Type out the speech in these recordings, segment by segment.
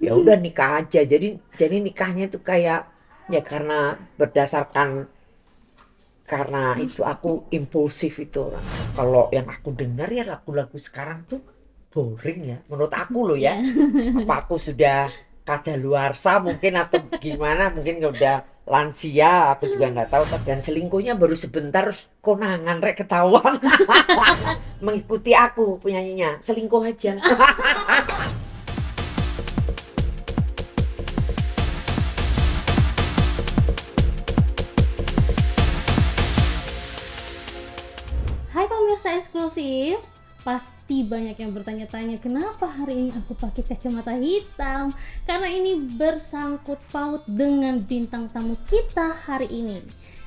ya udah nikah aja. Jadi nikahnya itu kayak ya karena itu aku impulsif itu orang. Kalau yang aku dengar ya lagu-lagu sekarang tuh boring ya. Menurut aku loh ya. Ya. Apa aku sudah kadaluarsa mungkin atau gimana? Mungkin udah lansia, aku juga nggak tahu. Dan selingkuhnya baru sebentar terus konangan rek ketahuan. Mengikuti aku penyanyinya. Selingkuh aja. Hai pemirsa eksklusif, pasti banyak yang bertanya-tanya kenapa hari ini aku pakai kacamata hitam. Karena ini bersangkut paut dengan bintang tamu kita hari ini.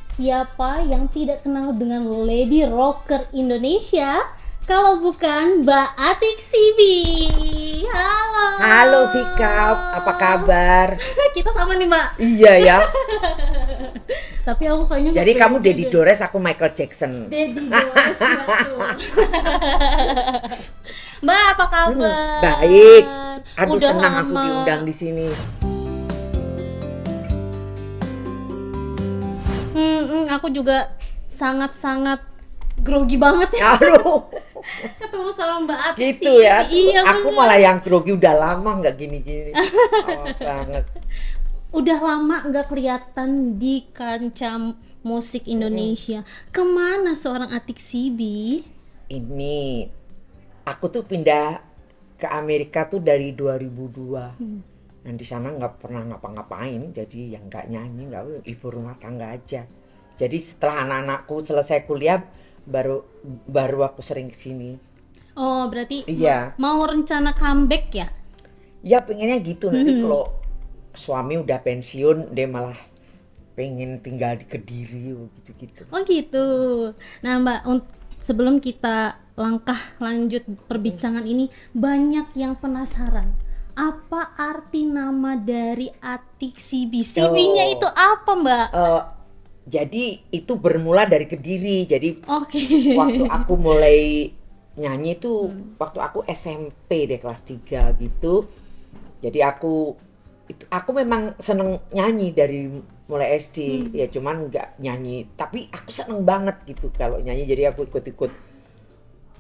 Siapa yang tidak kenal dengan Lady Rocker Indonesia kalau bukan Mbak Atik Sibi. Halo. Halo Vika, apa kabar? Kita sama nih Mbak. Iya ya. Tapi aku kayaknya nggak Jadi kamu pede Dedi deh. Dores, aku Michael Jackson. Dedi Dores nggak tuh? Mbak, apa Baik. kabar? Aduh Udah senang aku lama. diundang di sini. Aku juga sangat-sangat grogi banget ya Aduh, ketemu sama Mbak Atik gitu sih. ya. Iya Aku bener. malah yang grogi udah lama nggak gini-gini. Oh banget. Udah lama nggak kelihatan di kancah musik Indonesia. Kemana seorang Atik Sibi? Ini aku tuh pindah ke Amerika tuh dari 2002. Dan di sana nggak pernah ngapa-ngapain, jadi yang nggak nyanyi, nggak ibu rumah tangga aja. Jadi setelah anak-anakku selesai kuliah, baru baru aku sering kesini. Oh, berarti Iya, mau rencana comeback ya? ya pengennya gitu nanti kalau suami udah pensiun, dia malah pengen tinggal di Kediri gitu-gitu. Oh gitu. Nah Mbak, sebelum kita langkah lanjut perbincangan ini, banyak yang penasaran. Apa arti nama dari Atik Sibi? Sibinya Oh, itu apa Mbak? eh, jadi itu bermula dari Kediri. Jadi Oke. waktu aku mulai nyanyi itu waktu aku SMP deh kelas 3 gitu. Jadi aku memang seneng nyanyi dari mulai SD ya cuman nggak nyanyi tapi aku seneng banget gitu kalau nyanyi jadi aku ikut-ikut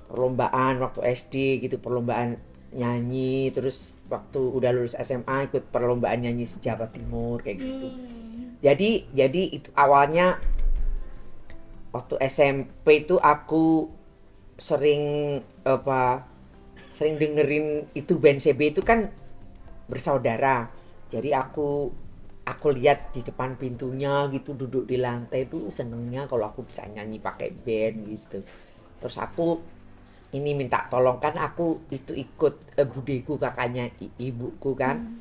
perlombaan waktu SD gitu perlombaan nyanyi terus waktu udah lulus SMA ikut perlombaan nyanyi se-Jawa Timur kayak gitu. Jadi itu awalnya waktu SMP itu aku sering apa sering dengerin itu band CB itu kan bersaudara. Jadi aku lihat di depan pintunya gitu duduk di lantai itu senengnya kalau aku bisa nyanyi pakai band gitu. Terus aku ini minta tolong kan aku itu ikut budeku kakaknya ibuku kan.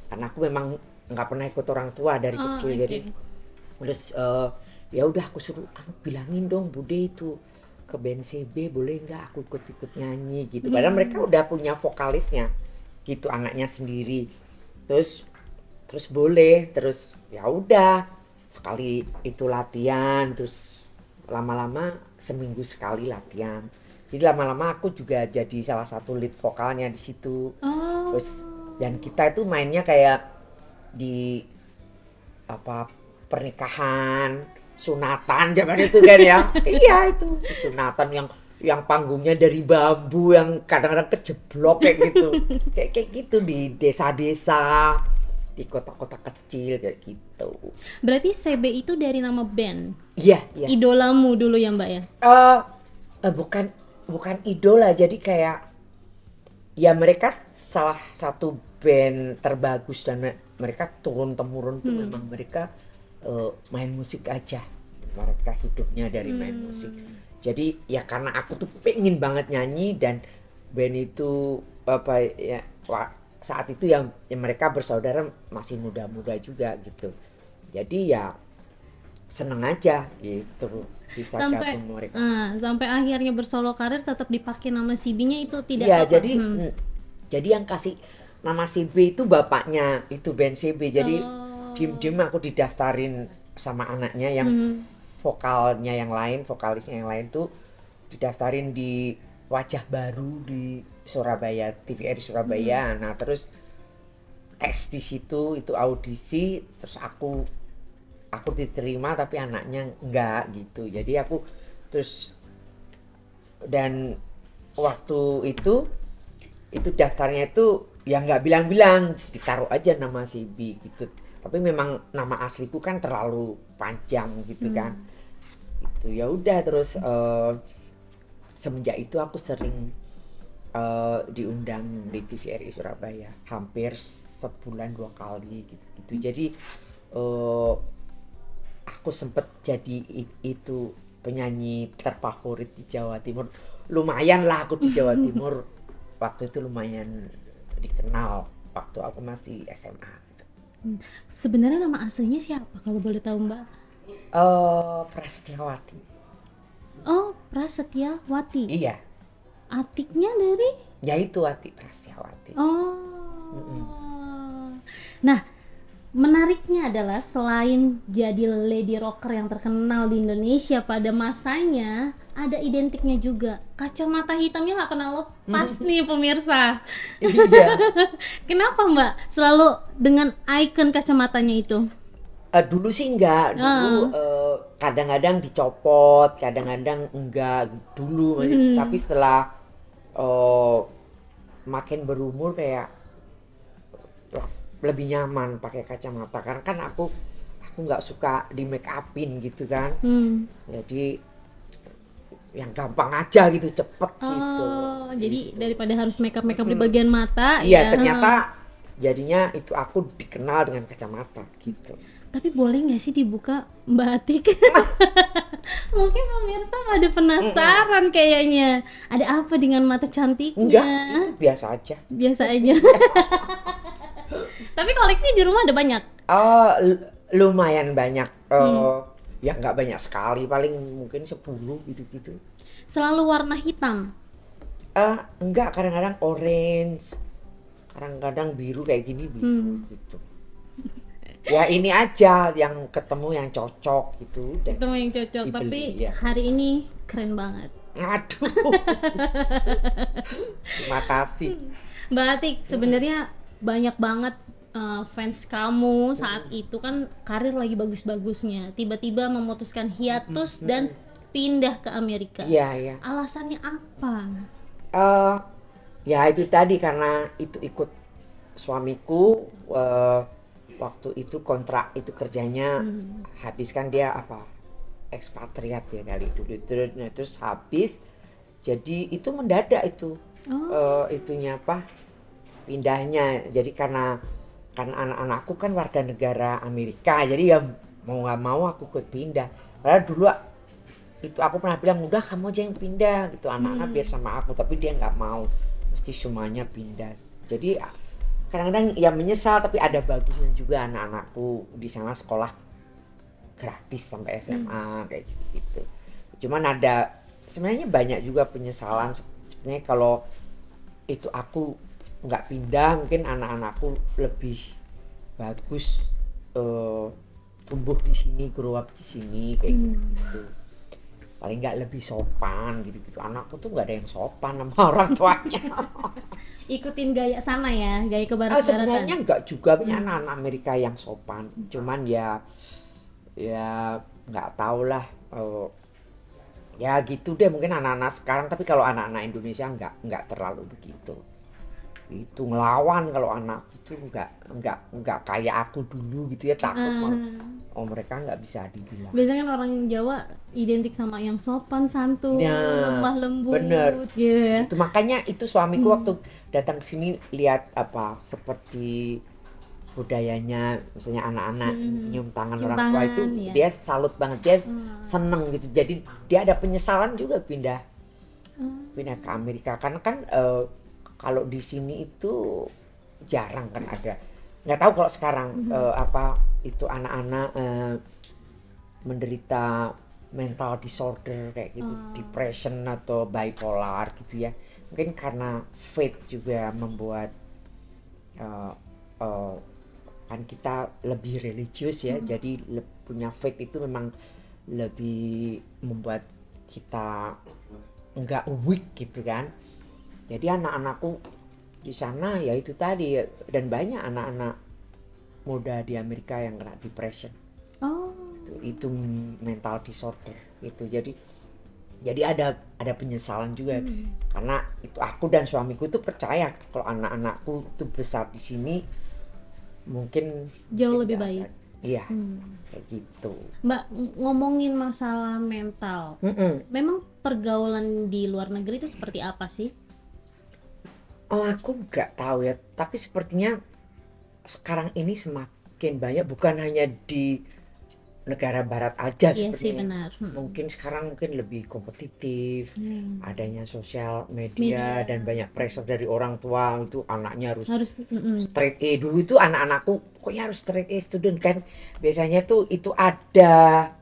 Karena aku memang nggak pernah ikut orang tua dari Oh, kecil jadi oke. terus ya udah aku suruh aku bilangin dong bude itu ke band CB boleh nggak aku ikut-ikut nyanyi gitu. Padahal mereka udah punya vokalisnya gitu anaknya sendiri. Terus terus boleh terus ya udah sekali itu latihan terus lama-lama seminggu sekali latihan. Jadi lama-lama aku juga jadi salah satu lead vokalnya di situ. Oh. Terus dan kita itu mainnya kayak di apa pernikahan, sunatan zaman itu kan ya. Iya itu sunatan yang panggungnya dari bambu yang kadang-kadang kejeblok kayak gitu. Kayak gitu di desa-desa, di kota-kota kecil kayak gitu. Berarti CB itu dari nama band. Iya, iya. Idolamu dulu ya Mbak ya? Eh bukan bukan idola jadi kayak ya mereka salah satu band terbagus dan mereka turun temurun tuh memang mereka main musik aja mereka hidupnya dari main musik jadi ya karena aku tuh pengen banget nyanyi dan band itu apa ya saat itu yang mereka bersaudara masih muda-muda juga gitu jadi ya seneng aja gitu bisa Sampai gabung mereka. sampai akhirnya bersolo karir tetap dipakai nama Sibinya itu tidak Iya, apa? jadi yang kasih nama CB itu bapaknya itu band CB. Jadi Oh. diem-diem aku didaftarin sama anaknya yang vokalnya yang lain, vokalisnya yang lain tuh didaftarin di Wajah Baru di Surabaya, TVRI Surabaya. Nah, terus tes di situ, itu audisi, terus aku diterima tapi anaknya enggak gitu. Jadi aku terus, dan waktu itu daftarnya itu ya nggak bilang-bilang, ditaruh aja nama si B gitu. Tapi memang nama asliku kan terlalu panjang gitu kan. Itu ya udah terus semenjak itu aku sering diundang di TVRI Surabaya hampir sebulan 2 kali gitu. Jadi aku sempet jadi itu penyanyi terfavorit di Jawa Timur. Lumayan lah aku di Jawa Timur waktu itu lumayan dikenal waktu aku masih SMA. Sebenarnya nama aslinya siapa kalau boleh tahu Mbak? Prasetyawati. Oh, Prasetyawati. Iya, Atiknya dari? ya itu Wati Prasetyawati. Oh. Nah, menariknya adalah selain jadi lady rocker yang terkenal di Indonesia pada masanya, ada identiknya juga. Kacamata hitamnya nggak pernah lepas nih pemirsa. Iya. Kenapa Mbak selalu dengan ikon kacamatanya itu? Dulu sih enggak, dulu kadang-kadang dicopot, kadang-kadang enggak dulu, tapi setelah makin berumur kayak lebih nyaman pakai kacamata karena kan aku nggak suka di make upin gitu kan. Jadi yang gampang aja gitu, cepet gitu. Jadi daripada harus make up di bagian mata. Iya, ya. ternyata jadinya itu aku dikenal dengan kacamata gitu. Tapi boleh nggak sih dibuka Mbak Atik? Mungkin pemirsa pada penasaran kayaknya. Ada apa dengan mata cantiknya? Enggak, itu biasa aja. Biasa aja. Tapi koleksi di rumah ada banyak? Lumayan banyak. Ya nggak banyak sekali, paling mungkin 10 gitu-gitu. Selalu warna hitam? Enggak, kadang-kadang orange, kadang-kadang biru kayak gini biru gitu. Ya ini aja yang ketemu yang cocok gitu. Ketemu yang cocok, dibeli, tapi ya. hari ini keren banget. Aduh. Terima kasih. Mbak Atik, sebenarnya banyak banget fans kamu saat itu kan karir lagi bagus-bagusnya. Tiba-tiba memutuskan hiatus dan pindah ke Amerika. Iya, iya. Alasannya apa? Ya itu tadi karena itu ikut suamiku, waktu itu kontrak itu kerjanya habis kan, dia apa ekspatriat ya kali dulu, terus habis, jadi itu mendadak itu itunya apa pindahnya. Jadi karena anak-anakku kan warga negara Amerika, jadi ya mau nggak mau aku ikut pindah. Padahal dulu itu aku pernah bilang udah kamu aja yang pindah gitu, anak-anak biar sama aku, tapi dia nggak mau, mesti semuanya pindah. Jadi kadang-kadang ya menyesal, tapi ada bagusnya juga, anak-anakku di sana sekolah gratis sampai SMA kayak gitu. Cuman ada sebenarnya banyak juga penyesalan sebenarnya, kalau itu aku nggak pindah mungkin anak-anakku lebih bagus tumbuh di sini, grow up di sini kayak gitu. Paling nggak lebih sopan gitu-gitu. Anakku tuh nggak ada yang sopan sama orang tuanya. Ikutin gaya sana ya, gaya ke barat-baratan. Sebenarnya nggak juga, banyak anak-anak Amerika yang sopan. Cuman ya nggak tahu lah. Ya gitu deh mungkin anak-anak sekarang. Tapi kalau anak-anak Indonesia nggak terlalu begitu. Itu ngelawan kalau anak itu nggak kayak aku dulu gitu ya, takut mereka nggak bisa dibilang. Biasanya kan orang Jawa identik sama yang sopan santun, lemah lembut. Bener. Yeah. Itu makanya itu suamiku waktu datang ke sini lihat apa seperti budayanya, misalnya anak-anak nyium tangan orang tua itu, iya. dia salut banget, dia seneng gitu. Jadi dia ada penyesalan juga pindah ke Amerika, karena kan kalau di sini itu jarang kan ada. Nggak tahu kalau sekarang apa itu anak-anak menderita mental disorder kayak gitu, depression atau bipolar gitu ya. Mungkin karena faith juga membuat kan kita lebih religius ya, jadi punya faith itu memang lebih membuat kita nggak weak gitu kan. Jadi anak-anakku di sana ya itu tadi, dan banyak anak-anak muda di Amerika yang kena depression. Oh. Itu mental disorder gitu. Jadi ada penyesalan juga karena itu aku dan suamiku tuh percaya kalau anak-anakku tuh besar di sini mungkin Jauh lebih nggak baik. akan- Iya, kayak gitu. Mbak, ngomongin masalah mental, memang pergaulan di luar negeri itu seperti apa sih? Oh, aku nggak tahu ya, tapi sepertinya sekarang ini semakin banyak, bukan hanya di negara barat aja Iya sih, sepertinya. benar. Mungkin sekarang mungkin lebih kompetitif, Hmm. adanya sosial Media. media dan banyak pressure dari orang tua itu anaknya harus Harus straight A. Dulu itu anak-anakku pokoknya harus straight A student kan. Biasanya tuh itu ada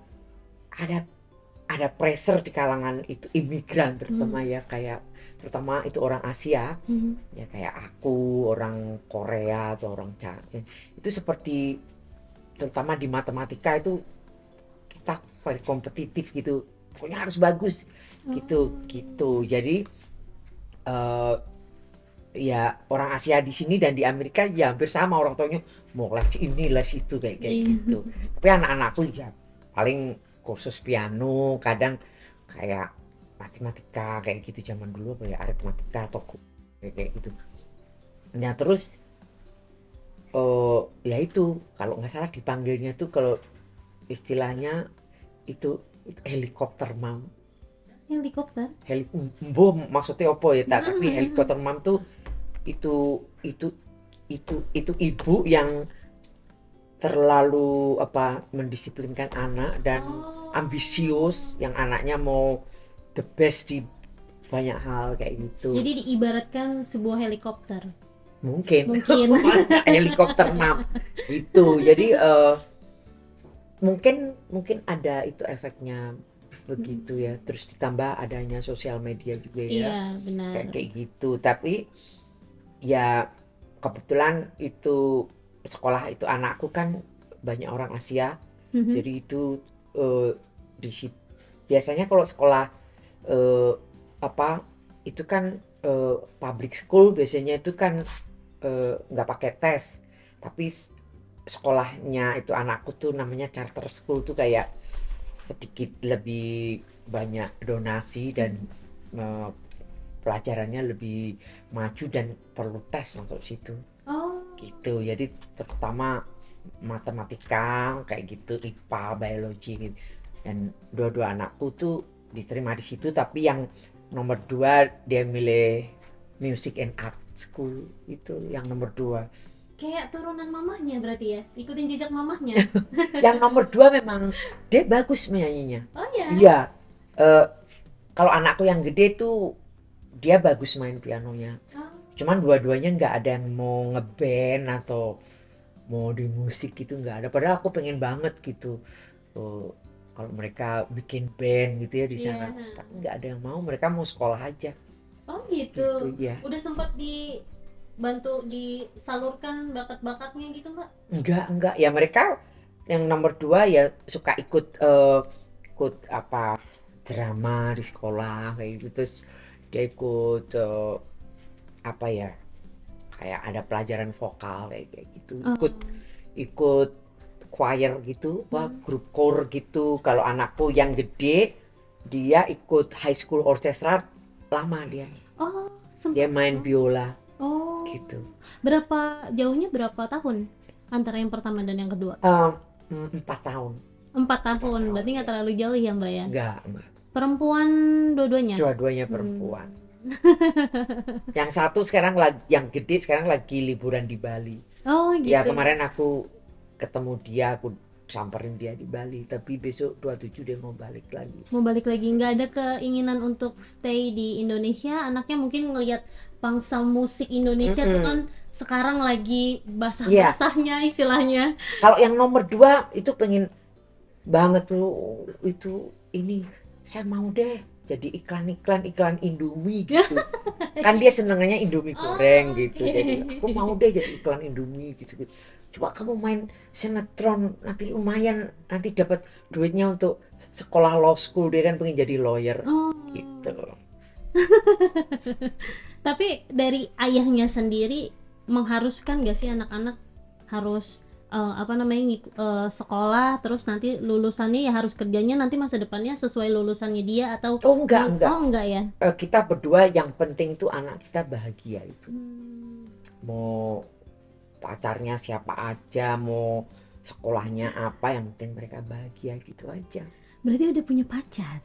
pressure di kalangan itu imigran terutama ya, kayak terutama itu orang Asia ya, kayak aku orang Korea atau orang China itu seperti terutama di matematika itu kita paling kompetitif gitu, pokoknya harus bagus gitu. Jadi ya orang Asia di sini dan di Amerika ya hampir sama, orang tuanya mau les ini les itu kayak gitu. Tapi anak-anakku ya paling kursus piano, kadang kayak matematika kayak gitu, zaman dulu apa ya, aritmatika atau kayak gitu. Nah terus ya itu kalau nggak salah dipanggilnya tuh kalau istilahnya itu helikopter mom. helikopter. Maksudnya apa ya tapi helikopter mom tuh itu ibu yang terlalu mendisiplinkan anak dan ambisius, yang anaknya mau the best di banyak hal kayak gitu. Jadi diibaratkan sebuah helikopter. Mungkin. Helikopter mom itu. Jadi mungkin ada itu efeknya begitu ya. Terus ditambah adanya sosial media juga ya. Iya, benar. Kayak gitu. Tapi ya kebetulan itu sekolah itu anakku kan banyak orang Asia. Jadi itu biasanya kalau sekolah itu kan public school biasanya itu kan nggak pakai tes, tapi sekolahnya itu anakku tuh namanya charter school tuh kayak sedikit lebih banyak donasi dan pelajarannya lebih maju dan perlu tes masuk situ. Gitu. Jadi terutama matematika kayak gitu, IPA, biologi gitu. Dan dua-dua anakku tuh diterima di situ, tapi yang nomor 2 dia milih music and art school, itu yang nomor 2. Kayak turunan mamahnya berarti ya, ikutin jejak mamahnya. Yang nomor 2 memang dia bagus menyanyinya. Oh ya? Iya. Kalau anakku yang gede tuh dia bagus main pianonya. Cuman dua-duanya nggak ada yang mau ngeband atau mau di musik gitu, nggak ada. Padahal aku pengen banget gitu. Kalau mereka bikin band gitu ya di sana, tapi nggak ada yang mau. Mereka mau sekolah aja. Oh gitu. Ya. Udah sempat dibantu disalurkan bakat-bakatnya gitu Mbak? Enggak. Ya mereka yang nomor 2 ya suka ikut drama di sekolah kayak gitu. Terus dia ikut kayak ada pelajaran vokal kayak gitu. Ikut choir gitu, grup core gitu. Kalau anakku yang gede dia ikut high school orchestra lama dia. Dia main biola. Gitu. Jauhnya berapa tahun antara yang pertama dan yang kedua? 4 tahun. 4 tahun, berarti nggak terlalu jauh ya Mbak ya? Enggak. Perempuan dua-duanya? Dua-duanya perempuan. Yang satu yang gede sekarang lagi liburan di Bali. Oh gitu. Ya kemarin aku ketemu dia, aku samperin dia di Bali, tapi besok 27 dia mau balik lagi. Nggak ada keinginan untuk stay di Indonesia? Anaknya mungkin ngelihat pangsa musik Indonesia tuh kan sekarang lagi basah-basahnya istilahnya. Kalau yang nomor 2 itu pengen banget tuh, itu ini saya mau deh jadi iklan Indomie gitu. Kan dia senengannya Indomie goreng gitu. Jadi aku mau deh jadi iklan Indomie gitu. Coba kamu main sinetron, nanti lumayan, nanti dapat duitnya untuk sekolah law school. Dia kan pengen jadi lawyer gitu. Tapi dari ayahnya sendiri mengharuskan gak sih anak-anak harus sekolah, terus nanti lulusannya ya harus kerjanya nanti masa depannya sesuai lulusannya dia, atau Oh enggak. oh enggak ya? Kita berdua yang penting tuh anak kita bahagia itu. Mau pacarnya siapa aja, mau sekolahnya apa, yang penting mereka bahagia gitu aja. Berarti udah punya pacar?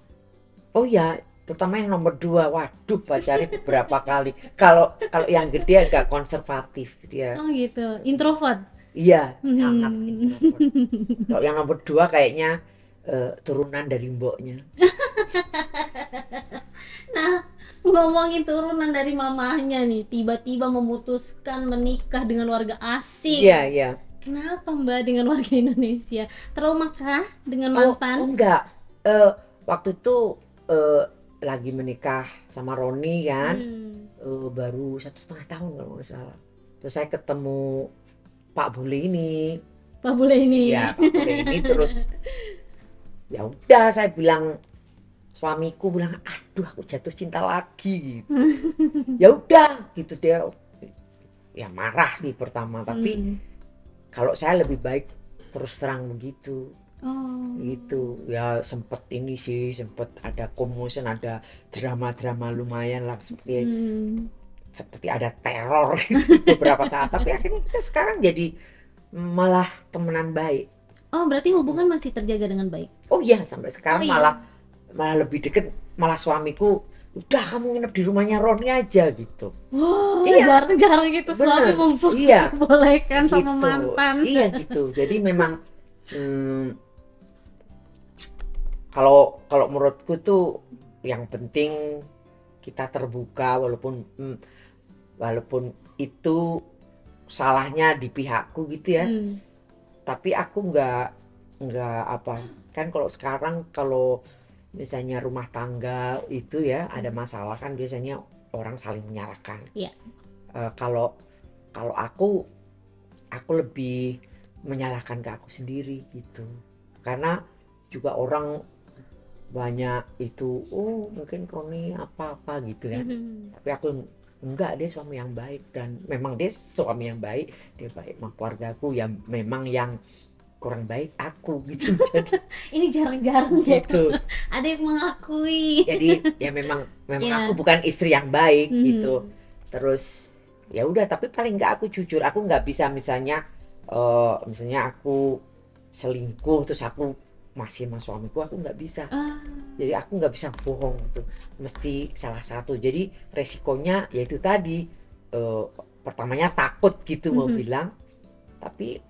Oh ya, terutama yang nomor 2, waduh pacarnya beberapa kali. Kalau yang gede agak konservatif dia. Oh gitu, introvert? Iya, sangat introvert. Kalau yang nomor 2 kayaknya turunan dari mboknya. Nah, ngomongin turunan dari mamahnya nih, tiba-tiba memutuskan menikah dengan warga asing. Iya. Kenapa Mbak dengan warga Indonesia? Trauma kah dengan Oh mantan? enggak. Waktu itu lagi menikah sama Roni kan, baru 1,5 tahun kalau nggak salah. Terus saya ketemu Pak Bule ini. Pak Bule ini. Ya, Pak Bule ini terus ya udah saya bilang, suamiku bilang, aduh aku jatuh cinta lagi gitu. Ya udah gitu, dia ya marah sih pertama, tapi kalau saya lebih baik terus terang begitu. Gitu ya, sempet ada commotion, ada drama lumayan lah, seperti ada teror gitu beberapa saat, tapi akhirnya kita sekarang jadi malah temenan baik. Oh, berarti hubungan masih terjaga dengan baik? Oh iya, sampai sekarang malah lebih deket, malah suamiku, udah kamu nginep di rumahnya Roni aja gitu. Wow, iya, jarang gitu suami membolehkan gitu, sama mantan. Iya gitu, jadi memang kalau menurutku tuh yang penting kita terbuka, walaupun itu salahnya di pihakku gitu ya. Tapi aku nggak apa, kan kalau sekarang kalau misalnya rumah tangga itu ya ada masalah kan biasanya orang saling menyalahkan. Kalau aku lebih menyalahkan ke aku sendiri gitu, karena juga orang banyak itu, oh mungkin Roni apa gitu kan. Tapi aku enggak, dia suami yang baik, dan memang dia suami yang baik, dia baik sama keluargaku, yang memang yang kurang baik aku gitu. Jadi ini jarang-jarang gitu. Ada yang mengakui. Jadi ya memang aku bukan istri yang baik gitu. Terus ya udah, tapi paling enggak aku jujur, aku nggak bisa misalnya aku selingkuh terus aku masih sama suamiku, aku nggak bisa. Jadi aku nggak bisa bohong gitu, mesti salah satu. Jadi resikonya yaitu tadi, pertamanya takut gitu mau bilang, tapi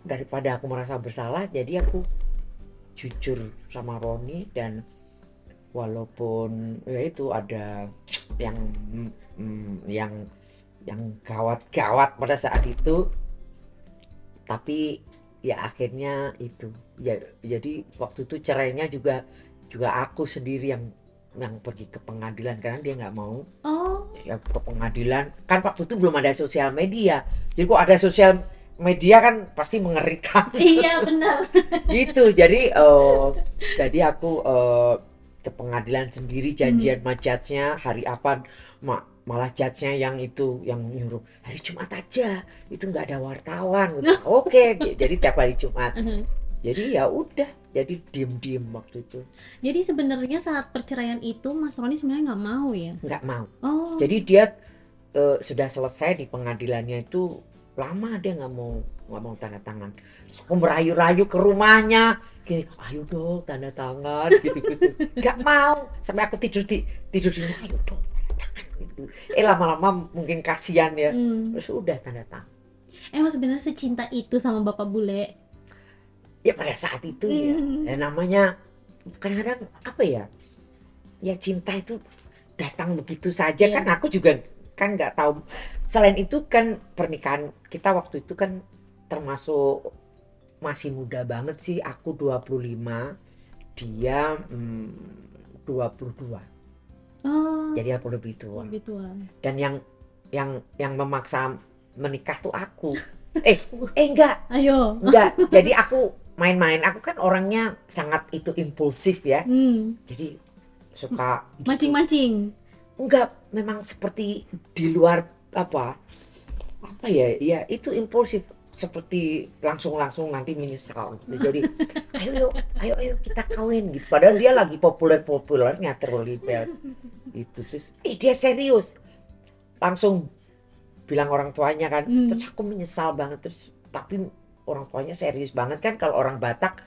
daripada aku merasa bersalah, jadi aku jujur sama Roni. Dan walaupun ya itu ada yang gawat-gawat pada saat itu, tapi ya akhirnya itu ya, jadi waktu itu cerainya juga aku sendiri yang pergi ke pengadilan, karena dia nggak mau. Ya ke pengadilan kan, waktu itu belum ada sosial media, jadi kok ada sosial media kan pasti mengerikan. Iya benar. Gitu, jadi aku ke pengadilan sendiri, janjian sama judge-nya hari apa, malah judge-nya yang nyuruh hari Jumat aja, itu nggak ada wartawan. Oke, jadi tiap hari Jumat. Jadi ya udah, jadi diem waktu itu. Jadi sebenarnya saat perceraian itu Mas Roni sebenarnya nggak mau ya? Nggak mau. Jadi dia sudah selesai di pengadilannya itu lama, dia nggak mau tanda tangan. Terus aku merayu-rayu ke rumahnya, gini, ayo dong tanda tangan gitu. Nggak mau, sampai aku tidur di rumah, ayo dong tanda tangan gitu. Lama-lama mungkin kasihan ya. Terus udah tanda tangan. Emang sebenarnya secinta itu sama Bapak Bule? Ya pada saat itu ya namanya kadang-kadang apa ya cinta itu datang begitu saja. Kan aku juga kan nggak tahu. Selain itu kan pernikahan kita waktu itu kan termasuk masih muda banget sih, aku 25, dia 22. Jadi aku lebih tua. Dan yang memaksa menikah tuh aku. Enggak. Enggak. Jadi aku main-main. Aku kan orangnya sangat itu impulsif ya. Jadi suka gitu. Mancing-mancing. Enggak, memang seperti di luar apa ya, ya itu impulsif, seperti langsung nanti menyesal gitu. Jadi ayo kita kawin gitu, padahal dia lagi populernya Trolly Bells gitu. Terus dia serius, langsung bilang orang tuanya kan. Terus aku menyesal banget, terus tapi orang tuanya serius banget kan, kalau orang Batak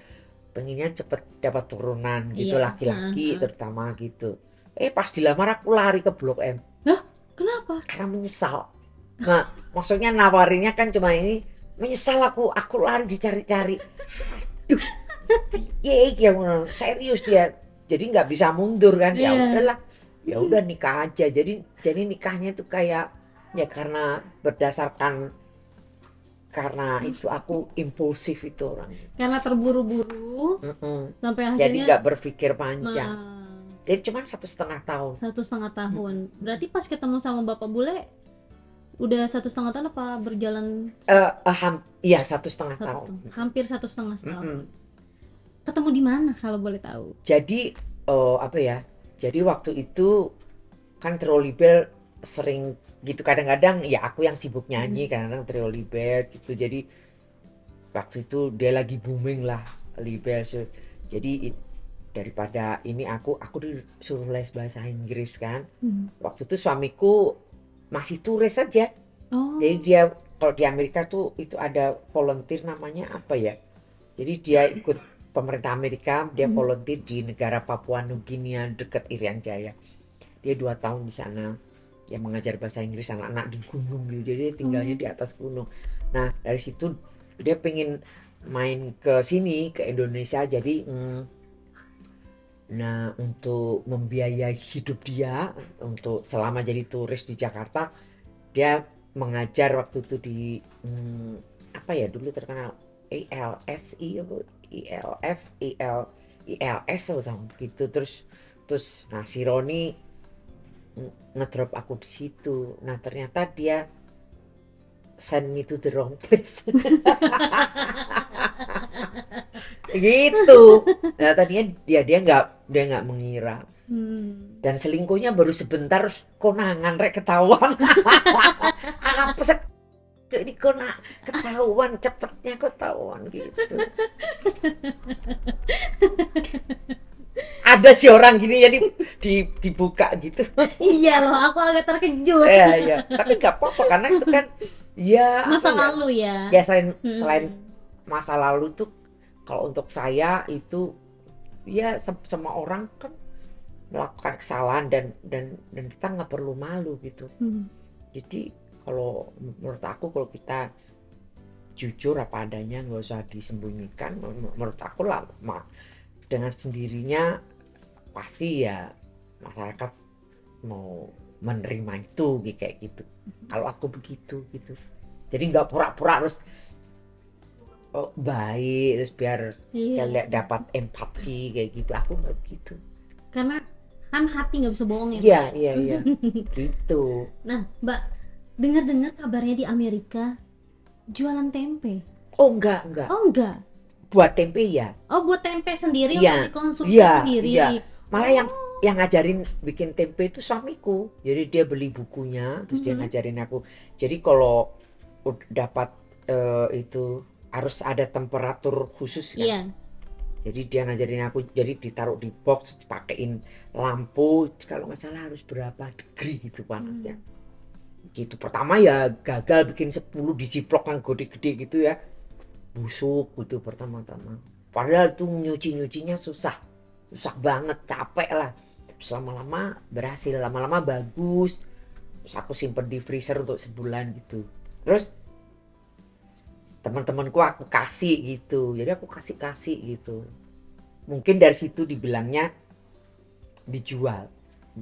pengennya cepet dapat turunan gitu, laki-laki terutama gitu. Pas dilamar aku lari ke Blok M. Hah? Kenapa? Karena menyesal. Nah, maksudnya nawarinnya kan cuma ini, menyesal aku lari dicari-cari. Aduh, ya serius dia. Jadi nggak bisa mundur kan. Ya udahlah, ya udah nikah aja. Jadi nikahnya itu kayak ya karena berdasarkan, karena itu aku impulsif itu orang. Karena terburu-buru sampai akhirnya. Jadi nggak berpikir panjang. Jadi cuma 1,5 tahun. 1,5 tahun. Berarti pas ketemu sama Bapak Bule udah 1,5 tahun apa berjalan? Iya 1,5 tahun. Hampir 1,5 tahun. Ketemu di mana kalau boleh tahu? Jadi apa ya? Jadi waktu itu kan Trolly Bell sering gitu, kadang-kadang ya aku yang sibuk nyanyi, kadang-kadang Trolly Bell gitu. Jadi waktu itu dia lagi booming lah Trolly Bell. Jadi daripada ini aku disuruh les bahasa Inggris kan. Waktu itu suamiku masih turis saja. Jadi dia kalau di Amerika tuh itu ada volunteer, namanya apa ya? Jadi dia ikut pemerintah Amerika, dia volunteer di negara Papua Nugini dekat Irian Jaya. Dia 2 tahun di sana. Dia mengajar bahasa Inggris anak-anak di gunung gitu. Jadi dia tinggalnya di atas gunung. Nah, dari situ dia pengen main ke sini, ke Indonesia. Jadi nah, untuk membiayai hidup dia, untuk selama jadi turis di Jakarta, dia mengajar waktu itu di apa ya dulu terkenal, ILSI atau ILF, ILS atau gitu. Terus nah si Roni ngedrop aku di situ. Nah ternyata dia send me to the wrong place. Gitu. Nah tadinya dia nggak mengira. Dan selingkuhnya baru sebentar, konangan rek ketahuan. Apa sih ini ketahuan, cepetnya ketahuan gitu. Ada sih orang gini jadi dibuka gitu. Iya loh, aku agak terkejut. Iya. Tapi nggak apa-apa karena itu kan ya masa lalu ya. Ya selain masa lalu tuh, kalau untuk saya itu ya semua orang kan melakukan kesalahan dan kita nggak perlu malu gitu. Jadi kalau menurut aku, kalau kita jujur apa adanya, nggak usah disembunyikan. Menurut aku lah dengan sendirinya pasti ya masyarakat mau menerima itu kayak gitu. Kalau aku begitu gitu. Jadi nggak pura-pura harus baik terus biar dapat empati kayak gitu. Aku nggak begitu. Karena kan hati nggak bisa bohong ya. Iya. Gitu. Nah, Mbak, dengar-dengar kabarnya di Amerika jualan tempe. Oh enggak. Oh enggak. Buat tempe ya. Oh, buat tempe sendiri untuk dikonsumsi sendiri. Iya. Malah yang ngajarin bikin tempe itu suamiku. Jadi dia beli bukunya, terus dia ngajarin aku. Jadi kalau dapat itu harus ada temperatur khusus kan. Iya. Jadi dia ngajarin aku, jadi ditaruh di box, dipakein lampu. Kalau nggak salah harus berapa degree gitu panasnya. Gitu. Pertama ya gagal bikin 10 di ziplock yang gede-gede gitu ya. Busuk gitu pertama-tama. Padahal tuh nyucinya susah banget, capek lah. Terus lama-lama berhasil, lama-lama bagus. Terus aku simpen di freezer untuk sebulan gitu. Terus teman-temanku aku kasih gitu, jadi aku kasih gitu. Mungkin dari situ dibilangnya dijual.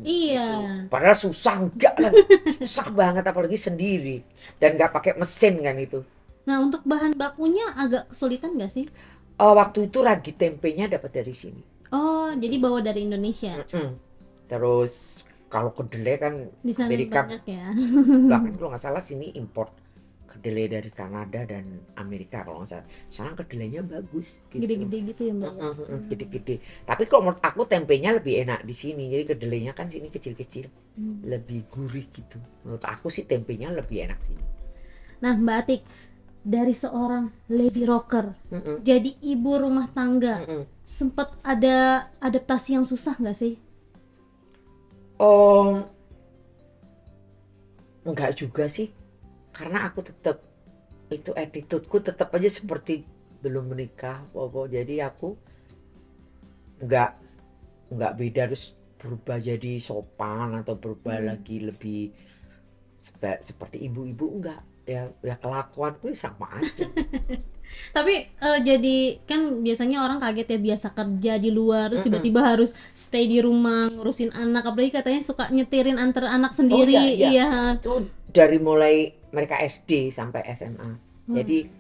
Iya. Gitu. Padahal susah enggak lah, susah banget apalagi sendiri dan nggak pakai mesin kan itu. Nah, untuk bahan bakunya agak kesulitan nggak sih? Waktu itu ragi tempenya dapat dari sini. Oh, jadi bawa dari Indonesia. Terus kalau kedelai kan di sana Amerika banyak ya. bahkan kalau nggak salah sini import. kedelai dari Kanada dan Amerika kalau nggak salah. Sekarang kedelainya bagus gitu. Gede-gede gitu ya Mbak? Gede-gede. Tapi kalau menurut aku tempenya lebih enak di sini. Jadi kedelainya kan sini kecil-kecil, lebih gurih gitu. Menurut aku sih tempenya lebih enak sini. Nah Mbak Atik, dari seorang lady rocker jadi ibu rumah tangga, sempat ada adaptasi yang susah nggak sih? Oh, enggak juga sih, karena aku tetap itu attitudeku tetap aja seperti belum menikah, jadi aku enggak beda terus berubah jadi sopan atau berubah lagi lebih seperti ibu-ibu, enggak. Ya kelakuanku sama aja. Tapi jadi kan biasanya orang kaget ya, biasa kerja di luar terus tiba-tiba harus stay di rumah ngurusin anak, apalagi katanya suka nyetirin antar anak sendiri. Oh iya. Iya. Itu dari mulai mereka SD sampai SMA. Jadi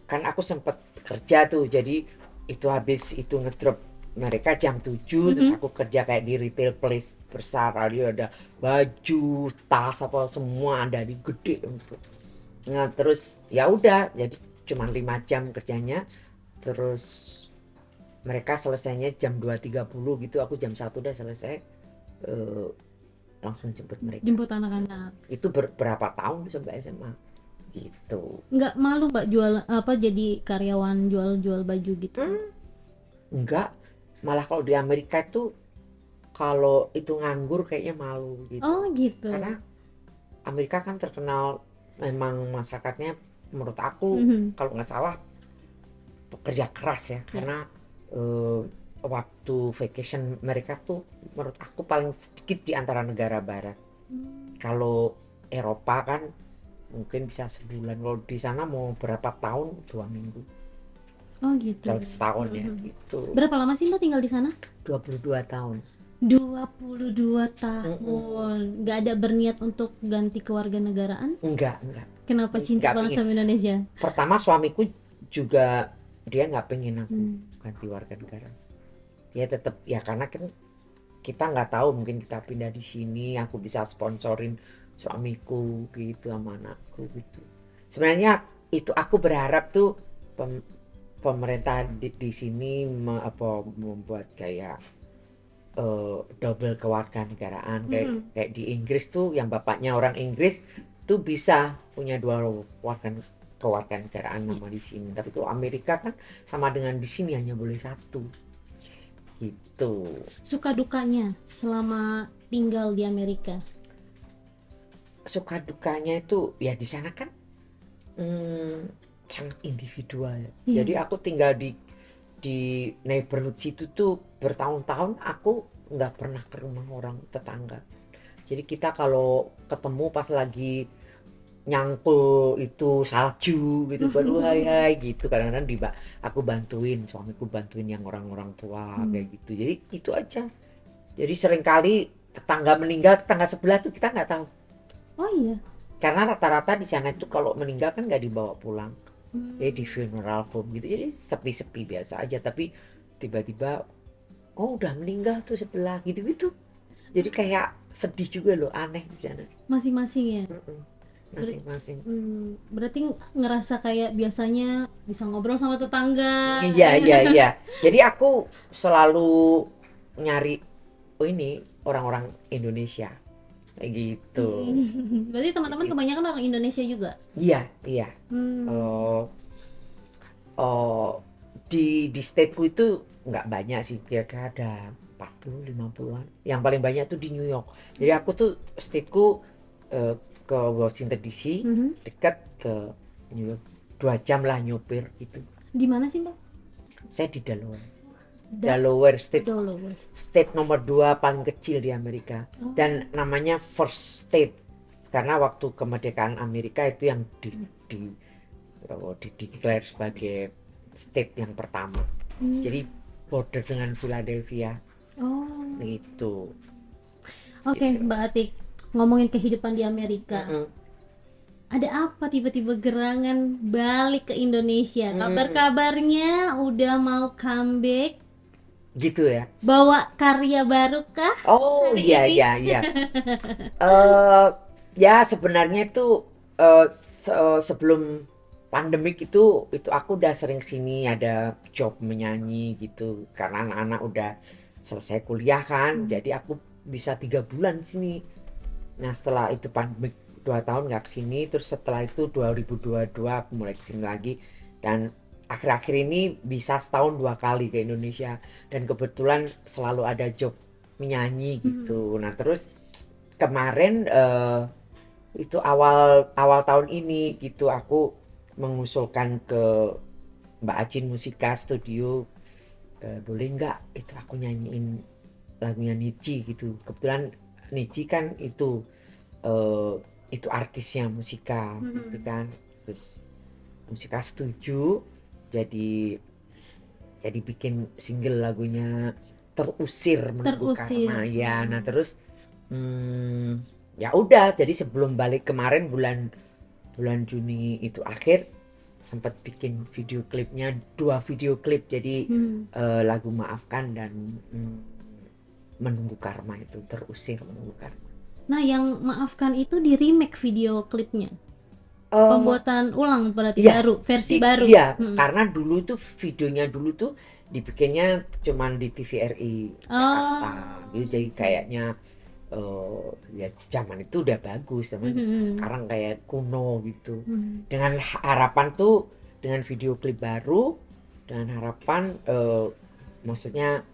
kan aku sempet kerja tuh, jadi itu habis itu ngedrop mereka jam 7, terus aku kerja kayak di retail place besar, ada baju, tas apa semua ada di gede untuk. Nah terus ya udah, jadi cuma 5 jam kerjanya, terus mereka selesainya jam 2.30 gitu, aku jam 1 udah selesai, langsung jemput mereka. Jemput anak-anak. Itu berapa tahun sampai SMA gitu. Nggak malu Mbak jual apa, jadi karyawan jual baju gitu? Enggak, malah kalau di Amerika itu kalau itu nganggur kayaknya malu gitu. Oh gitu. Karena Amerika kan terkenal memang masyarakatnya, menurut aku kalau nggak salah pekerja keras ya, karena waktu vacation mereka tuh menurut aku paling sedikit di antara negara barat. Kalau Eropa kan mungkin bisa sebulan, kalau di sana mau berapa tahun, 2 minggu. Oh gitu. Dalam setahun ya gitu. Berapa lama sih Mbak tinggal di sana? 22 tahun. 22 tahun. Nggak ada berniat untuk ganti kewarganegaraan? Enggak. Kenapa cinta Nggak banget pengen. sama Indonesia? Pertama suamiku juga dia nggak pengen aku ganti warga negara. Dia tetap ya, karena kan kita nggak tahu, mungkin kita pindah di sini aku bisa sponsorin suamiku gitu sama anakku gitu. Sebenarnya itu aku berharap tuh pemerintah di sini membuat kayak double kewarganegaraan, kayak di Inggris tuh yang bapaknya orang Inggris tuh bisa punya 2 kewarganegaraan nama di sini. Tapi tuh Amerika kan sama dengan di sini hanya boleh 1 gitu. Suka dukanya selama tinggal di Amerika? Suka dukanya itu ya di sana kan sangat individual ya. Jadi aku tinggal di neighborhood situ tuh bertahun-tahun, aku nggak pernah ke rumah orang tetangga. Jadi kita kalau ketemu pas lagi nyangkul itu salju gitu, baru hai gitu, kadang-kadang aku bantuin, suamiku bantuin yang orang-orang tua kayak gitu. Jadi itu aja. Jadi seringkali tetangga meninggal, tetangga sebelah tuh kita nggak tahu. Oh iya. Karena rata-rata di sana itu kalau meninggal kan nggak dibawa pulang. Di funeral home gitu, jadi sepi-sepi biasa aja. Tapi tiba-tiba udah meninggal tuh sebelah gitu, jadi kayak sedih juga loh, aneh di sana. Masing-masing ya. Masing-masing. Berarti ngerasa kayak biasanya bisa ngobrol sama tetangga. Iya. Jadi aku selalu nyari ini orang-orang Indonesia kayak gitu. Berarti teman-teman kebanyakan orang Indonesia juga? Iya. Di stateku itu nggak banyak sih, kira-kira ada 40-50-an. Yang paling banyak tuh di New York. Jadi aku tuh stateku ke Washington DC, dekat ke New York, 2 jam lah nyopir itu. Di mana sih Mbak? Saya di Delaware State. State nomor 2 paling kecil di Amerika. Dan namanya First State karena waktu kemerdekaan Amerika itu yang declare sebagai state yang pertama. Jadi border dengan Philadelphia. Gitu. Oke, Mbak Atik, ngomongin kehidupan di Amerika. Ada apa tiba-tiba gerangan balik ke Indonesia? Kabar-kabarnya udah mau comeback gitu ya? Bawa karya baru kah? Oh iya. Ya sebenarnya itu sebelum pandemik itu aku udah sering sini, ada job menyanyi gitu karena anak-anak udah selesai kuliah kan, jadi aku bisa 3 bulan sini. Nah setelah itu pandemik 2 tahun nggak kesini, terus setelah itu 2022 aku mulai kesini lagi, dan akhir-akhir ini bisa setahun 2 kali ke Indonesia, dan kebetulan selalu ada job menyanyi gitu. Nah terus kemarin itu awal tahun ini gitu aku mengusulkan ke Mbak Ajin Musika Studio, boleh nggak itu aku nyanyiin lagunya Nici gitu. Kebetulan Nici kan itu artisnya Musika gitu kan. Terus Musika setuju, jadi bikin single lagunya Terusir Menunggu Karma ya. Nah terus ya udah, jadi sebelum balik kemarin bulan Juni itu akhir sempat bikin video klipnya, 2 video klip, jadi lagu Maafkan dan Menunggu Karma, itu Terusir Menunggu Karma. Nah yang Maafkan itu di remake video klipnya, pembuatan ulang berarti, iya, baru, versi baru. Iya, karena dulu tuh videonya dulu tuh dibikinnya cuman di TVRI Jakarta gitu, jadi kayaknya ya zaman itu udah bagus, zaman sekarang kayak kuno gitu. Dengan harapan tuh, dengan video klip baru, dengan harapan maksudnya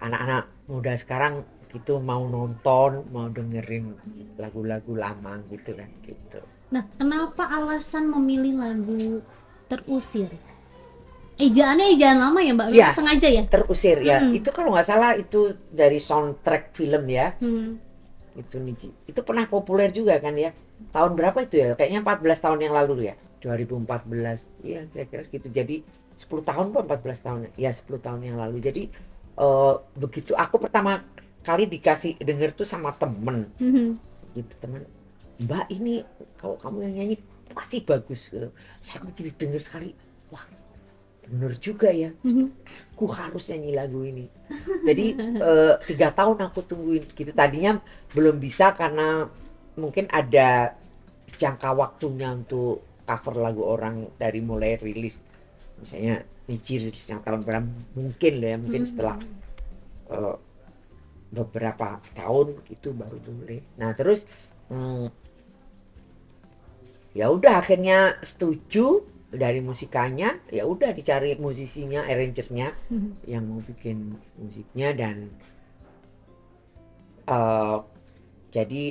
anak-anak muda sekarang gitu mau nonton, mau dengerin lagu-lagu lama gitu kan gitu. Nah, kenapa alasan memilih lagu Terusir? Ejaannya ejaan lama ya Mbak? Ya, sengaja ya? Terusir ya. Itu kalau nggak salah itu dari soundtrack film ya. Itu Nici. Itu pernah populer juga kan ya. Tahun berapa itu ya? Kayaknya 14 tahun yang lalu ya. 2014. Iya, kira-kira gitu. Jadi 10 tahun apa 14 tahun? Ya, 10 tahun yang lalu. Jadi begitu aku pertama kali dikasih denger tuh sama temen. Gitu, temen. Mbak, ini kalau kamu yang nyanyi pasti bagus gitu. Saya begitu denger sekali, wah bener juga ya, aku harus nyanyi lagu ini. Jadi 3 tahun aku tungguin gitu. Tadinya belum bisa karena mungkin ada jangka waktunya untuk cover lagu orang dari mulai rilis, misalnya Nici rilisnya tahun berapa, mungkin loh ya, mungkin setelah beberapa tahun gitu baru boleh. Nah terus ya udah akhirnya setuju dari musikanya, ya udah dicari musisinya, arrangernya yang mau bikin musiknya, dan jadi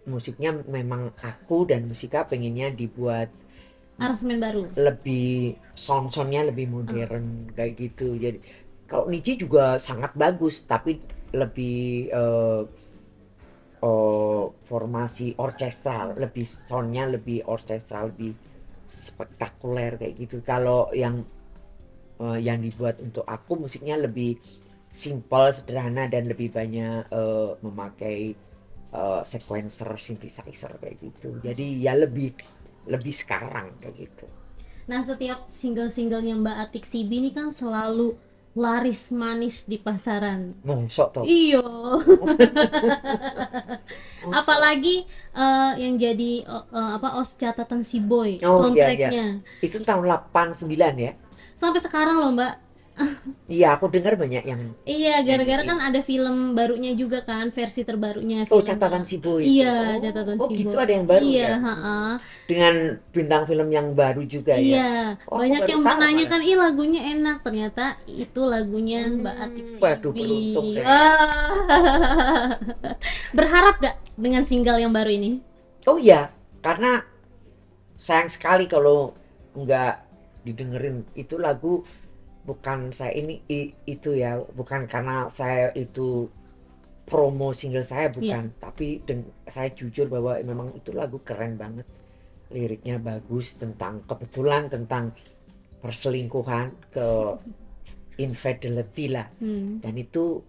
musiknya memang aku dan Musika pengennya dibuat aransemen baru, lebih sound-soundnya lebih modern kayak gitu. Jadi kalau Nici juga sangat bagus tapi lebih formasi orkestral, lebih soundnya lebih orkestral, lebih spektakuler kayak gitu. Kalau yang dibuat untuk aku musiknya lebih simple, sederhana, dan lebih banyak memakai sequencer, synthesizer kayak gitu. Jadi ya lebih sekarang kayak gitu. Nah setiap single-singlenya Mbak Atik Sibi ini kan selalu laris manis di pasaran. Mosok toh. Iyo. Apalagi yang jadi OST catatan si Boy, soundtracknya. Iya. Itu tahun 89 ya. Sampai sekarang loh Mbak. Iya, aku dengar banyak yang. Iya, gara-gara kan ada film barunya juga kan, versi terbarunya. Oh, catatan si Boy. Iya, catatan si Boy. Oh, gitu, ada yang baru ya. Iya, dengan bintang film yang baru juga ya. Iya, banyak yang menanyakan, ih lagunya enak, ternyata itu lagunya Mbak Atik Sibi. Waduh, beruntung saya. Berharap gak dengan single yang baru ini? Oh iya, karena sayang sekali kalau nggak didengerin. Itu lagu bukan saya itu ya, bukan karena saya itu promo single saya, bukan, tapi saya jujur bahwa memang itu lagu keren banget, liriknya bagus, kebetulan tentang perselingkuhan, infidelity lah, dan itu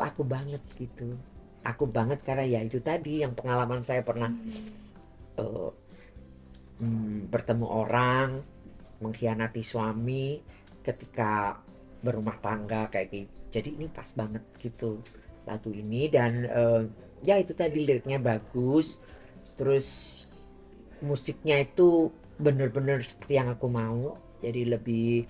aku banget gitu, aku banget karena ya itu tadi yang pengalaman saya pernah bertemu orang, mengkhianati suami ketika berumah tangga kayak gitu. Jadi ini pas banget gitu lagu ini, dan ya itu tadi liriknya bagus, terus musiknya itu bener-bener seperti yang aku mau. Jadi lebih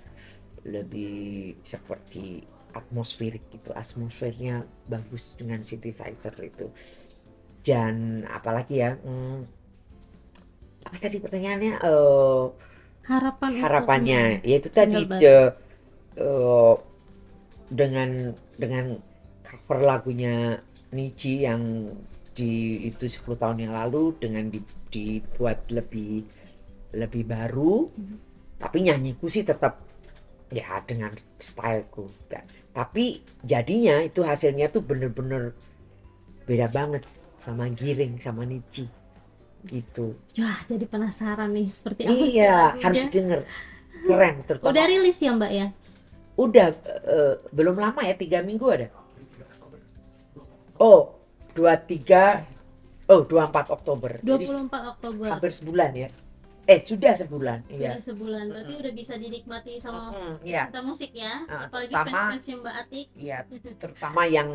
seperti atmosferik gitu, atmosfernya bagus dengan synthesizer itu. Dan apalagi ya, apa tadi pertanyaannya? Harapan Harapannya, untuk yaitu tadi single baru. eh, dengan cover lagunya Niji yang itu 10 tahun yang lalu dengan dibuat lebih baru, tapi nyanyiku sih tetap ya dengan styleku. Tapi jadinya itu hasilnya tuh bener-bener beda banget sama Giring sama Niji gitu. Ya, jadi penasaran nih seperti apa sih Iya, lagunya. harus denger. Keren, terutama. Udah rilis ya Mbak ya? Udah, belum lama ya, 3 minggu ada. Oh, 24 Oktober. Jadi 24 Oktober. hampir sebulan ya. Sudah sebulan. Iya. Udah sebulan, berarti udah bisa dinikmati sama Iya. pecinta musik ya. Apalagi terutama- fans-fansnya Mbak Atik. Iya, terutama yang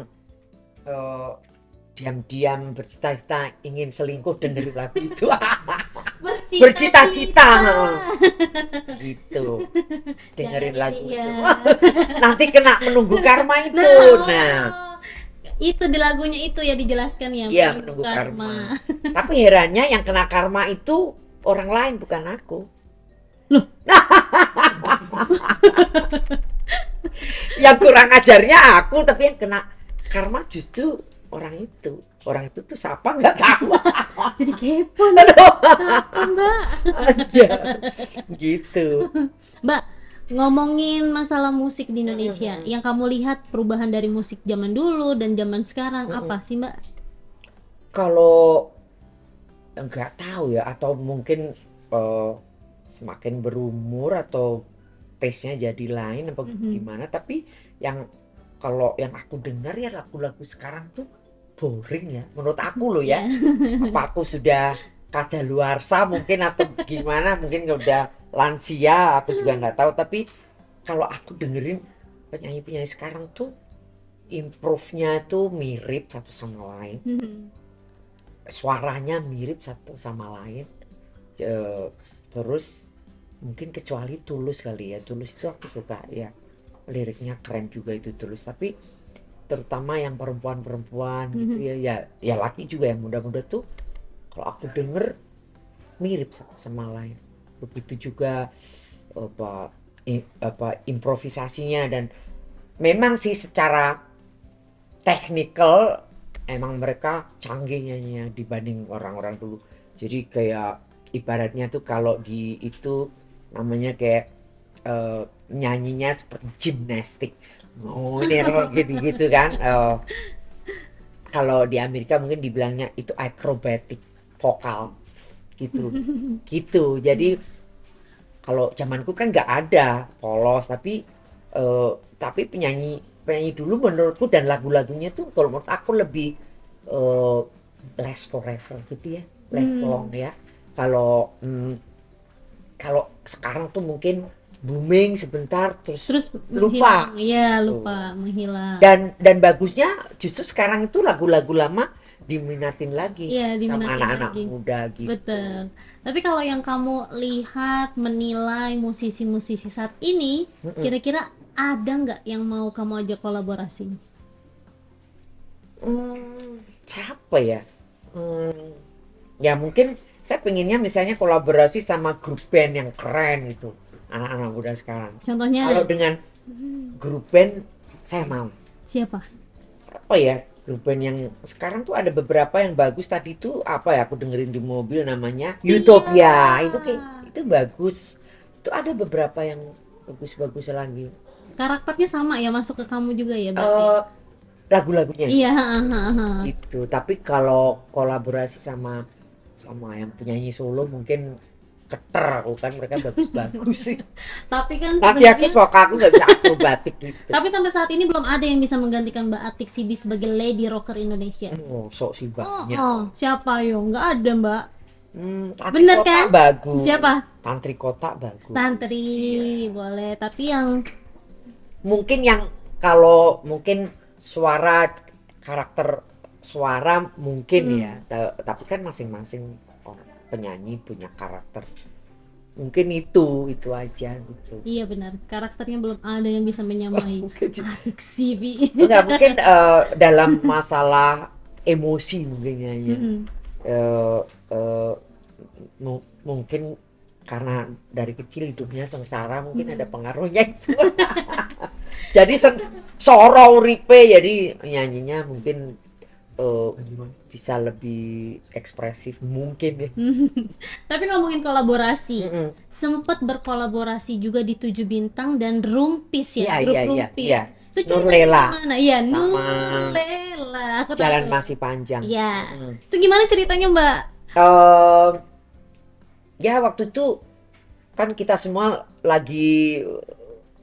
diam-diam bercita-cita ingin selingkuh dengerin lagu itu. Bercita-cita. Gitu. Dengerin Jadi, lagu iya. itu. Nanti kena menunggu karma itu. Nah. Itu di lagunya itu ya dijelaskan ya. Iya, menunggu karma. Tapi herannya yang kena karma itu orang lain, bukan aku. Loh? Yang kurang ajarnya aku, tapi yang kena karma justru orang itu. Orang itu tuh siapa nggak tahu. Jadi kepo nih. Siapa Mbak? Aja. Gitu. Mbak, ngomongin masalah musik di Indonesia, yang kamu lihat perubahan dari musik zaman dulu dan zaman sekarang apa sih Mbak? Kalau nggak tahu ya, atau mungkin semakin berumur atau taste-nya jadi lain apa gimana, tapi kalau yang aku dengar ya lagu-lagu sekarang tuh boring ya, menurut aku loh ya. Apa aku sudah kadaluarsa mungkin atau gimana, mungkin udah lansia, aku juga nggak tahu. Tapi kalau aku dengerin penyanyi-penyanyi sekarang tuh improve-nya tuh mirip satu sama lain, suaranya mirip satu sama lain. Terus mungkin kecuali Tulus kali ya, Tulus itu aku suka ya, liriknya keren juga itu Tulus. Tapi terutama yang perempuan-perempuan gitu ya laki juga yang muda-muda tuh kalau aku denger mirip satu sama lain. Begitu juga improvisasinya, dan memang sih secara technical emang mereka canggih nyanyinya dibanding orang-orang dulu. Jadi kayak ibaratnya tuh kalau di itu namanya kayak nyanyinya seperti gimnastik. Gitu kan. Kalau di Amerika mungkin dibilangnya itu acrobatic vokal gitu. Gitu. Jadi kalau zamanku kan nggak ada polos, tapi penyanyi dulu menurutku dan lagu-lagunya tuh kalau menurut aku lebih last forever gitu ya, last long ya. Kalau sekarang tuh mungkin booming sebentar terus lupa. Iya, lupa, menghilang. Dan bagusnya justru sekarang itu lagu-lagu lama diminatin lagi sama anak-anak muda gitu. Betul. Tapi kalau yang kamu lihat menilai musisi-musisi saat ini, kira-kira ada nggak yang mau kamu ajak kolaborasi? Siapa ya? Ya mungkin saya pengennya misalnya kolaborasi sama grup band yang keren itu, anak-anak muda sekarang. Contohnya? Kalau dengan grup band saya mau. Siapa ya grup band yang sekarang tuh ada beberapa yang bagus. Tadi tuh apa ya, aku dengerin di mobil namanya Utopia. Itu bagus. Itu ada beberapa yang bagus-bagus lagi. Karakternya sama ya, masuk ke kamu juga ya berarti? Lagu-lagunya. Iya. Gitu. Tapi kalau kolaborasi sama yang penyanyi solo mungkin keter aku kan, mereka bagus-bagus sih. Tapi kan tapi aku suka, aku nggak bisa akrobatik gitu. Tapi sampai saat ini belum ada yang bisa menggantikan Mbak Atik Sibi sebagai lady rocker Indonesia. Sok sih banyak. Siapa yo? Nggak ada Mbak. Bener Kota kan? Bagus. Siapa? Tantri Kota bagus. Tantri boleh, tapi yang mungkin yang kalau mungkin suara, karakter suara mungkin ya, tapi kan masing-masing penyanyi punya karakter. Mungkin itu aja gitu. Iya benar, karakternya belum ada yang bisa menyamai Atik Sibi. Enggak, mungkin dalam masalah emosi mungkin nyanyi. Eh, eh, mungkin karena dari kecil hidupnya sengsara, mungkin ada pengaruhnya itu. Jadi soro uripe, jadi nyanyinya mungkin bisa lebih ekspresif mungkin ya. Tapi ngomongin kolaborasi, sempat berkolaborasi juga di 7 Bintang dan Rumpis ya, grup Rumpis. Iya. Itu Nurlela. gimana? Iya, Sama Nurlela. Aku Jalan tahu. Masih Panjang. Iya. Itu gimana ceritanya, Mbak? Ya waktu itu kan kita semua lagi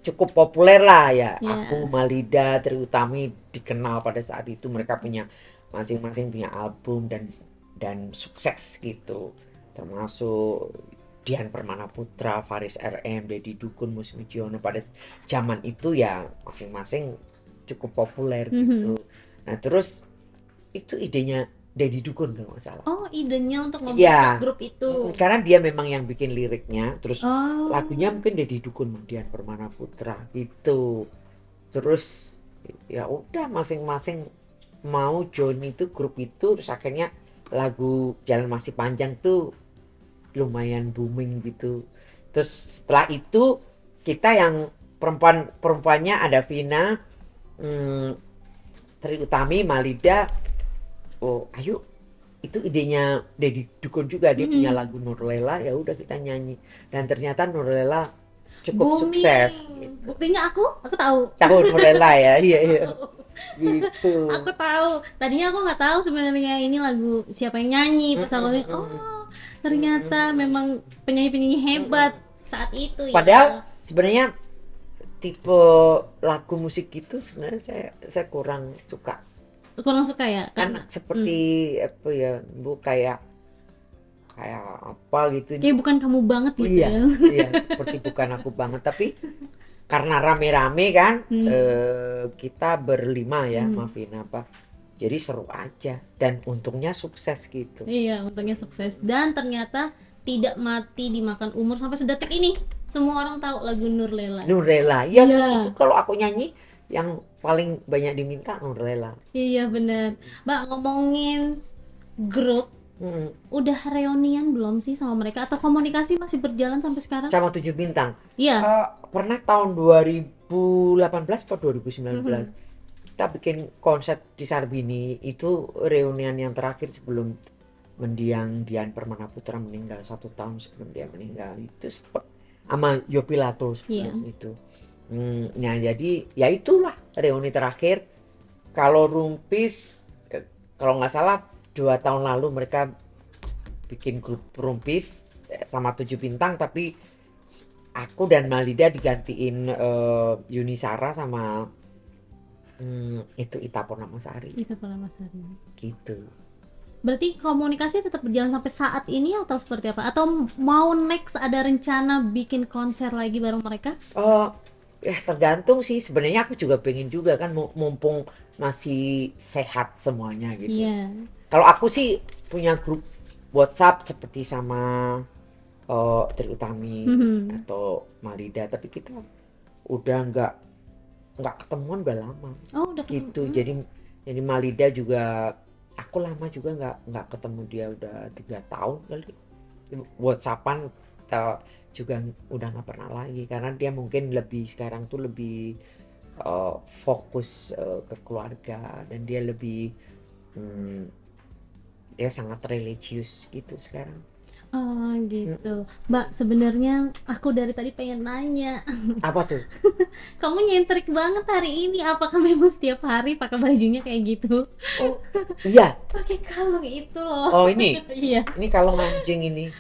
cukup populer lah ya. Aku, Malida, Triutami dikenal pada saat itu, mereka punya masing-masing punya album dan sukses gitu. Termasuk Dian Permanaputra, Faris RM, Deddy Dukun, Mus Mujiono pada zaman itu ya masing-masing cukup populer gitu. Nah terus itu idenya Deddy Dukun kalau nggak salah. Oh, idenya untuk membentuk grup itu. Karena dia memang yang bikin liriknya, terus lagunya mungkin Deddy Dukun, Dian Permanaputra gitu. Terus ya udah masing-masing mau join itu grup itu, terus akhirnya lagu Jalan Masih Panjang tuh lumayan booming gitu. Terus setelah itu kita yang perempuannya ada Vina, Triutami, Malida. Oh, ayo, itu idenya Deddy Dukun juga, dia punya lagu Nurlela, ya udah kita nyanyi, dan ternyata Nurlela cukup sukses. Gitu. Buktinya aku tahu. Tahu Nurlela ya, iya. Gitu. Aku tahu. Tadinya aku nggak tahu sebenarnya ini lagu siapa yang nyanyi. Pas aku lihat, oh ternyata memang penyanyi-penyanyi hebat saat itu. Padahal sebenarnya tipe lagu musik itu sebenarnya saya kurang suka. Kurang suka ya? Kan seperti apa ya, Bu, kayak apa gitu. Kayak bukan kamu banget gitu ya. Iya, seperti bukan aku banget, tapi karena rame-rame kan, kita berlima ya, maafin apa. Jadi seru aja dan untungnya sukses gitu. Iya, untungnya sukses dan ternyata tidak mati dimakan umur sampai sedetik ini. Semua orang tahu lagu Nurlela. Nurlela, ya. Itu kalau aku nyanyi yang paling banyak diminta Nurlela. Iya benar. Mbak, ngomongin grup, udah reunian belum sih sama mereka atau komunikasi masih berjalan sampai sekarang? Sama 7 Bintang. Iya. Pernah tahun 2018 atau 2019 kita bikin konser di Sarbini, itu reunian yang terakhir sebelum mendiang Dian Permanaputra meninggal, 1 tahun sebelum dia meninggal. Itu sama Yopilato sebelum itu. Nah jadi ya itulah reuni terakhir. Kalau Rumpis, kalau nggak salah 2 tahun lalu mereka bikin grup Rumpis sama 7 Bintang, tapi aku dan Malida digantiin Yunisara sama itu Ita Purnamasari. Gitu. Berarti komunikasi tetap berjalan sampai saat ini atau seperti apa? Atau mau next ada rencana bikin konser lagi bareng mereka? Ya tergantung sih, sebenarnya aku juga pengen juga kan, mumpung masih sehat semuanya gitu. Kalau aku sih punya grup WhatsApp seperti sama Triutami atau Malida, tapi kita udah nggak ketemuan udah lama. Udah gitu. Jadi Malida juga, aku lama juga nggak ketemu dia, udah 3 tahun kali. WhatsAppan juga udah nggak pernah lagi karena dia mungkin lebih sekarang tuh lebih fokus ke keluarga, dan dia lebih dia sangat religius gitu sekarang. Gitu. Mbak, sebenarnya aku dari tadi pengen nanya. Apa tuh? Kamu nyentrik banget hari ini. Apakah memang setiap hari pakai bajunya kayak gitu? Oh, iya. Pakai kalung itu loh. Oh, ini? Iya. Ini kalung anjing ini.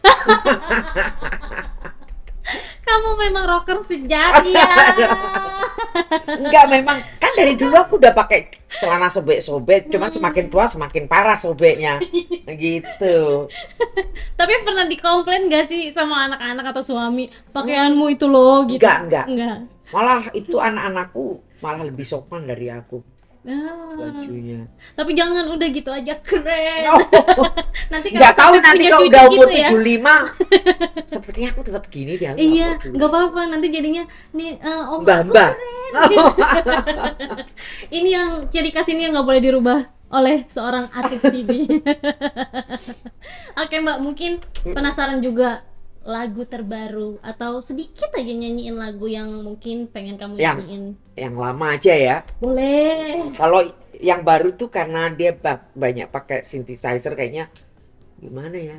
Kamu memang rocker sejati ya. Enggak, memang kan dari dulu aku udah pakai celana sobek-sobek, cuman semakin tua semakin parah sobeknya. Gitu. Tapi pernah dikomplain gak sih sama anak-anak atau suami, pakaianmu itu loh gitu? Enggak. Malah itu anak-anakku malah lebih sopan dari aku. bajunya. Tapi jangan udah gitu aja keren. Oh, Nanti nggak tahu sampai nanti punya kalau cucu udah umur gitu ya. 75 sepertinya aku tetap gini deh. Aku Iya, nggak peduli. nggak apa-apa. Nanti jadinya nih om Mbah-mbah. ini yang ciri khas ini yang nggak boleh dirubah oleh seorang Atik Sibi. Oke Mbak, mungkin penasaran juga lagu terbaru atau sedikit aja nyanyiin lagu yang mungkin pengen kamu nyanyiin. Yang lama aja ya. Boleh. Kalau yang baru tuh karena dia banyak pakai synthesizer kayaknya gimana ya?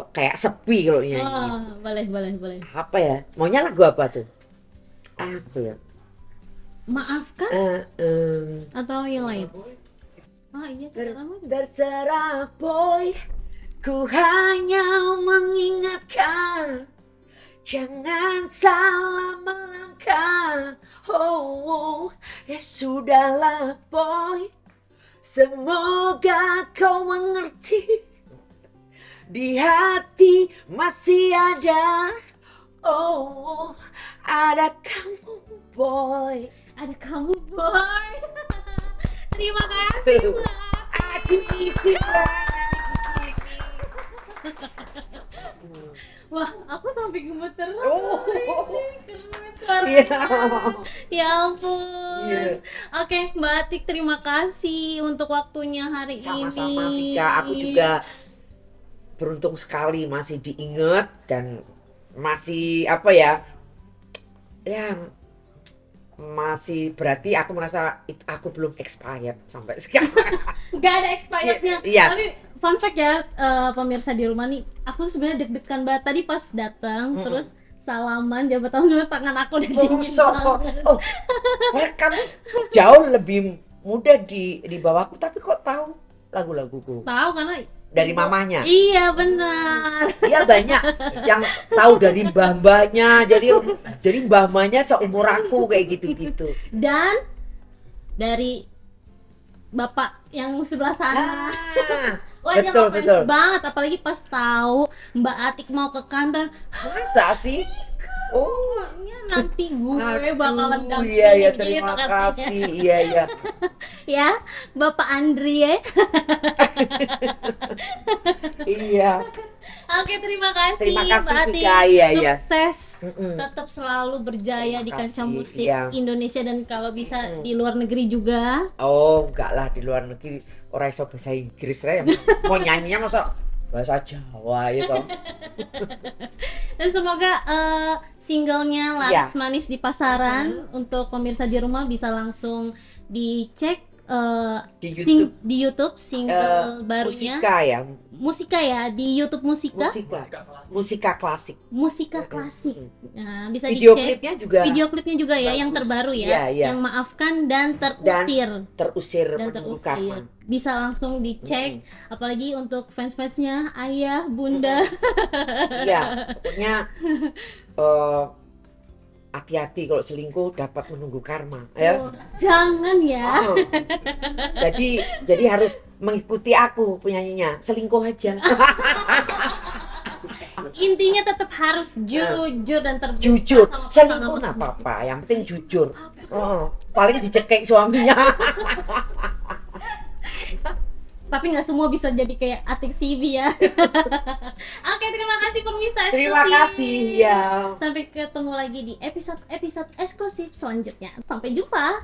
Kayak sepi kalau nyanyi. Oh, boleh. Apa ya? Maunya lagu apa tuh? Apa ya? Maafkan atau yang lain? Iya, Terserah boy, ku hanya mengingatkan, jangan salah melangkah. Oh, ya sudahlah boy, semoga kau mengerti. Di hati masih ada, oh, ada kamu boy. Ada kamu boy. Terima kasih Mbak. Aduh isi Wah, aku sampai gemeter. Oh. Keren suara. Ya ampun. Iya. Oke, Mbak Atik, terima kasih untuk waktunya hari Sama-sama ini. Vika, aku juga beruntung sekali masih diingat dan masih apa ya? Ya masih berarti aku merasa aku belum expired sampai sekarang. Gak ada expirednya. Iya. Tapi fun fact ya, pemirsa di rumah nih, aku sebenarnya deg-degan banget tadi pas datang, terus salaman jabat tangan aku udah dingin banget. Oh, kamu jauh lebih muda di bawahku, tapi kok tahu lagu-laguku? Tahu karena Dari mamanya. Iya benar. Iya banyak yang tahu dari mbah-mbahnya, jadi mbah-mbahnya seumur aku kayak gitu-gitu. Dan dari bapak yang sebelah sana. Wah, dia ngefans banget, apalagi pas tahu Mbak Atik mau ke kantor. Masa sih? Oh, nanti gue bakalan dampingin. Iya, terima kasih. Iya. Ya, Bapak Andri. Iya. Oke, terima kasih. Terima kasih Mbak Atik. Vika, iya. Sukses. Tetap selalu berjaya di kancah musik Indonesia dan kalau bisa di luar negeri juga. Oh, enggak lah, di luar negeri orang iso bahasa Inggris ya. Mau nyanyinya masa bahasa Jawa gitu. Dan semoga singlenya Laris Manis di pasaran untuk pemirsa di rumah bisa langsung dicek di YouTube single barunya. Musika ya di YouTube Musika Klasik. Nah, bisa video dicek. Video klipnya juga ya bagus. Yang terbaru ya, yang Maafkan dan Terusir. Bisa langsung dicek, apalagi untuk fans-fansnya ayah, bunda. Iya, pokoknya hati-hati kalau selingkuh dapat menunggu karma ya. Jangan ya. Jadi harus mengikuti aku penyanyinya, selingkuh aja. Intinya tetap harus jujur dan terbuka. Jujur, selingkuh nggak apa-apa, yang penting jujur. Paling dicekek suaminya. Tapi nggak semua bisa jadi kayak Atik Sibi ya. Oke, terima kasih pemirsa eksklusif. Terima kasih ya. Sampai ketemu lagi di episode eksklusif selanjutnya. Sampai jumpa.